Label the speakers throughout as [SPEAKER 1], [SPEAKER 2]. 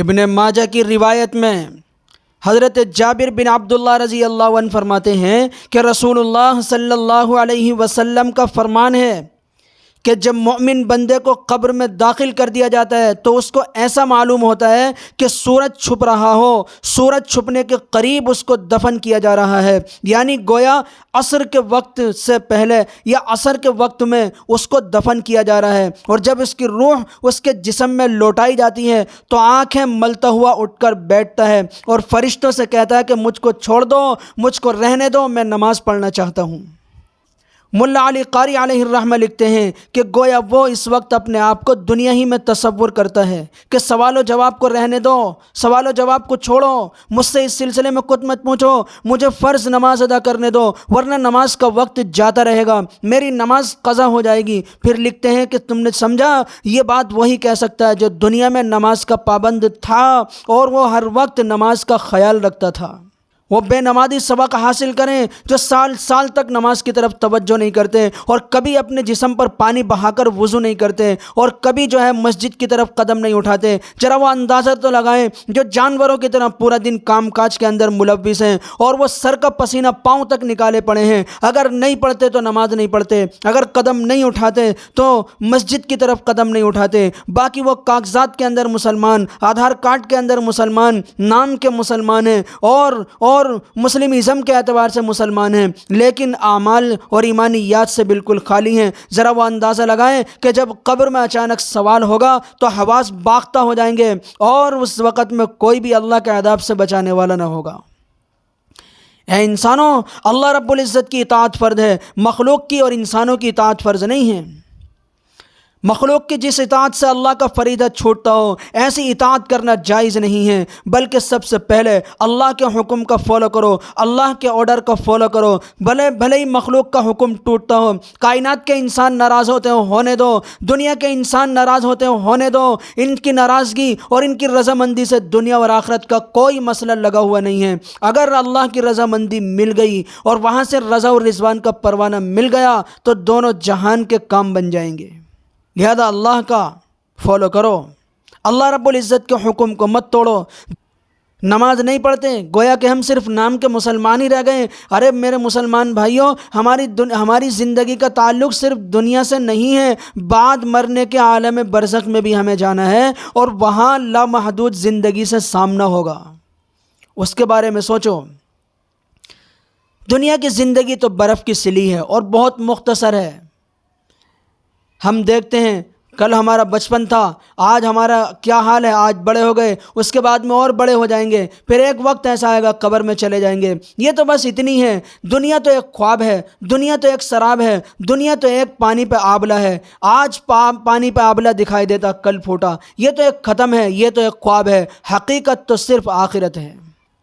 [SPEAKER 1] ابن ماجہ کی روایت میں حضرت جابر بن عبداللہ رضی اللہ عنہ فرماتے ہیں کہ رسول اللہ صلی اللہ علیہ وسلم کا فرمان ہے کہ جب مومن بندے کو قبر میں داخل کر دیا جاتا ہے تو اس کو ایسا معلوم ہوتا ہے کہ سورج چھپ رہا ہو، سورج چھپنے کے قریب اس کو دفن کیا جا رہا ہے، یعنی گویا عصر کے وقت سے پہلے یا عصر کے وقت میں اس کو دفن کیا جا رہا ہے۔ اور جب اس کی روح اس کے جسم میں لوٹائی جاتی ہے تو آنکھیں ملتا ہوا اٹھ کر بیٹھتا ہے اور فرشتوں سے کہتا ہے کہ مجھ کو چھوڑ دو، مجھ کو رہنے دو، میں نماز پڑھنا چاہتا ہوں۔ ملا علی قاری علیہ الرحمہ لکھتے ہیں کہ گویا وہ اس وقت اپنے آپ کو دنیا ہی میں تصور کرتا ہے کہ سوال و جواب کو رہنے دو، سوال و جواب کو چھوڑو، مجھ سے اس سلسلے میں کچھ مت پوچھو، مجھے فرض نماز ادا کرنے دو ورنہ نماز کا وقت جاتا رہے گا، میری نماز قضا ہو جائے گی۔ پھر لکھتے ہیں کہ تم نے سمجھا، یہ بات وہی کہہ سکتا ہے جو دنیا میں نماز کا پابند تھا اور وہ ہر وقت نماز کا خیال رکھتا تھا۔ وہ بے نمازی سبق حاصل کریں جو سال سال تک نماز کی طرف توجہ نہیں کرتے اور کبھی اپنے جسم پر پانی بہا کر وضو نہیں کرتے اور کبھی مسجد کی طرف قدم نہیں اٹھاتے۔ ذرا وہ اندازہ تو لگائیں جو جانوروں کی طرح پورا دن کام کاج کے اندر ملوث ہیں اور وہ سر کا پسینہ پاؤں تک نکالے پڑے ہیں، اگر نہیں پڑھتے تو نماز نہیں پڑھتے، اگر قدم نہیں اٹھاتے تو مسجد کی طرف قدم نہیں اٹھاتے، باقی وہ کاغذات کے اندر مسلمان، آدھار کارڈ کے اندر مسلمان، نام کے مسلمان ہیں اور مسلم ازم کے اعتبار سے مسلمان ہیں، لیکن اعمال اور ایمانیات سے بالکل خالی ہیں۔ ذرا وہ اندازہ لگائیں کہ جب قبر میں اچانک سوال ہوگا تو حواس باختہ ہو جائیں گے اور اس وقت میں کوئی بھی اللہ کے عذاب سے بچانے والا نہ ہوگا۔ اے انسانوں، اللہ رب العزت کی اطاعت فرض ہے، مخلوق کی اور انسانوں کی اطاعت فرض نہیں ہے۔ مخلوق کی جس اطاعت سے اللہ کا فریضہ چھوٹتا ہو ایسی اطاعت کرنا جائز نہیں ہے، بلکہ سب سے پہلے اللہ کے حکم کا فالو کرو، اللہ کے آرڈر کا فالو کرو، بھلے ہی مخلوق کا حکم ٹوٹتا ہو، کائنات کے انسان ناراض ہوتے ہو ہونے دو، دنیا کے انسان ناراض ہوتے ہو ہونے دو، ان کی ناراضگی اور ان کی رضامندی سے دنیا اور آخرت کا کوئی مسئلہ لگا ہوا نہیں ہے۔ اگر اللہ کی رضامندی مل گئی اور وہاں سے رضا و رضوان کا پروانہ مل گیا تو دونوں جہان کے کام بن جائیں گے۔ لہذا اللہ کا فالو کرو، اللہ رب العزت کے حکم کو مت توڑو۔ نماز نہیں پڑھتے گویا کہ ہم صرف نام کے مسلمان ہی رہ گئے۔ ارے میرے مسلمان بھائیوں، ہماری زندگی کا تعلق صرف دنیا سے نہیں ہے، بعد مرنے کے عالم برزخ میں بھی ہمیں جانا ہے اور وہاں لامحدود زندگی سے سامنا ہوگا۔ اس کے بارے میں سوچو۔ دنیا کی زندگی تو برف کی سلی ہے اور بہت مختصر ہے۔ ہم دیکھتے ہیں کل ہمارا بچپن تھا، آج ہمارا کیا حال ہے، آج بڑے ہو گئے، اس کے بعد میں اور بڑے ہو جائیں گے، پھر ایک وقت ایسا آئے گا قبر میں چلے جائیں گے۔ یہ تو بس اتنی ہے۔ دنیا تو ایک خواب ہے، دنیا تو ایک سراب ہے، دنیا تو ایک پانی پہ آبلہ ہے۔ آج پانی پہ آبلہ دکھائی دیتا، کل پھوٹا۔ یہ تو ایک ختم ہے، یہ تو ایک خواب ہے، حقیقت تو صرف آخرت ہے۔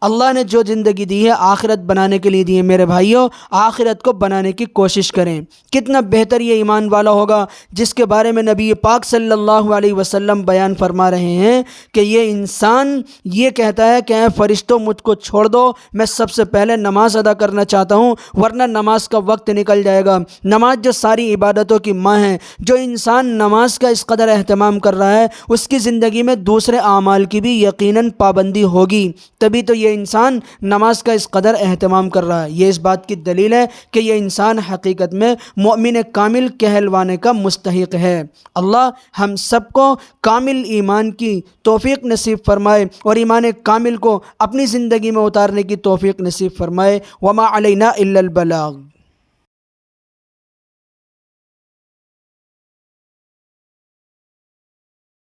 [SPEAKER 1] اللہ نے جو زندگی دی ہے آخرت بنانے کے لیے دی ہے۔ میرے بھائیوں، آخرت کو بنانے کی کوشش کریں۔ کتنا بہتر یہ ایمان والا ہوگا جس کے بارے میں نبی پاک صلی اللہ علیہ وسلم بیان فرما رہے ہیں کہ یہ انسان یہ کہتا ہے کہ اے فرشتوں مجھ کو چھوڑ دو، میں سب سے پہلے نماز ادا کرنا چاہتا ہوں ورنہ نماز کا وقت نکل جائے گا۔ نماز جو ساری عبادتوں کی ماں ہے، جو انسان نماز کا اس قدر اہتمام کر رہا ہے اس کی زندگی میں دوسرے اعمال کی بھی یقیناً پابندی ہوگی، تبھی تو یہ انسان نماز کا اس قدر اہتمام کر رہا ہے۔ یہ اس بات کی دلیل ہے کہ یہ انسان حقیقت میں مومن کامل کہلوانے کا مستحق ہے۔ اللہ ہم سب کو کامل ایمان کی توفیق نصیب فرمائے اور ایمان کامل کو اپنی زندگی میں اتارنے کی توفیق نصیب فرمائے۔ وما علینا الا البلاغ۔